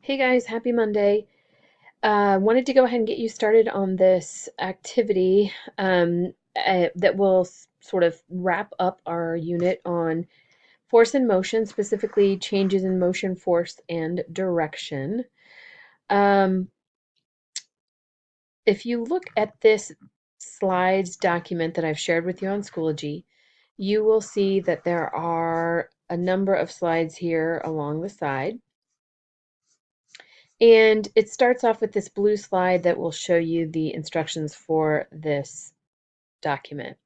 Hey guys, happy Monday. Wanted to go ahead and get you started on this activity that will sort of wrap up our unit on force and motion, specifically changes in motion, force, and direction. Um, if you look at this slides document that I've shared with you on Schoology, you will see that there are a number of slides here along the side. And it starts off with this blue slide that will show you the instructions for this document.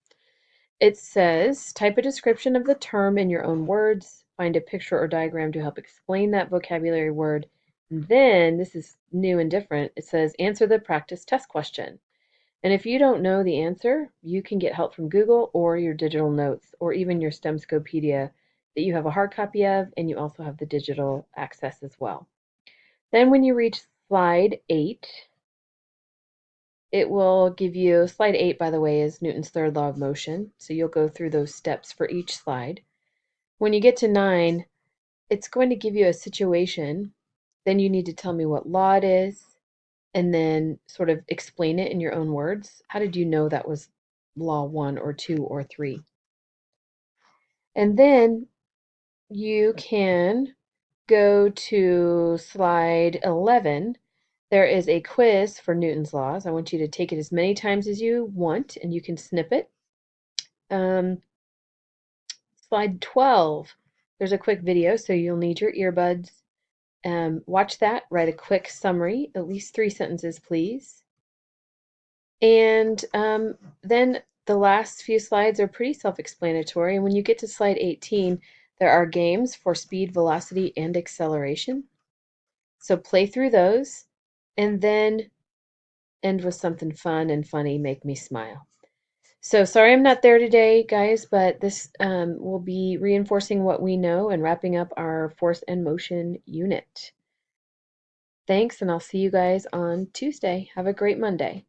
It says, type a description of the term in your own words, find a picture or diagram to help explain that vocabulary word, and then, this is new and different, it says, answer the practice test question. And if you don't know the answer, you can get help from Google or your digital notes, or even your STEMscopedia that you have a hard copy of, and you also have the digital access as well. Then when you reach slide 8, it will give you, slide 8, by the way, is Newton's third law of motion. So you'll go through those steps for each slide. When you get to 9, it's going to give you a situation. Then you need to tell me what law it is and then sort of explain it in your own words. How did you know that was law 1 or 2 or 3? And then you can go to slide 11. There is a quiz for Newton's laws. I want you to take it as many times as you want, and you can snip it. Slide 12, there's a quick video, so you'll need your earbuds. Watch that, write a quick summary, at least 3 sentences, please. And then the last few slides are pretty self-explanatory. And when you get to slide 18, there are games for speed, velocity, and acceleration. So play through those and then end with something fun and funny, make me smile. So sorry I'm not there today, guys, but this will be reinforcing what we know and wrapping up our force and motion unit. Thanks, and I'll see you guys on Tuesday. Have a great Monday.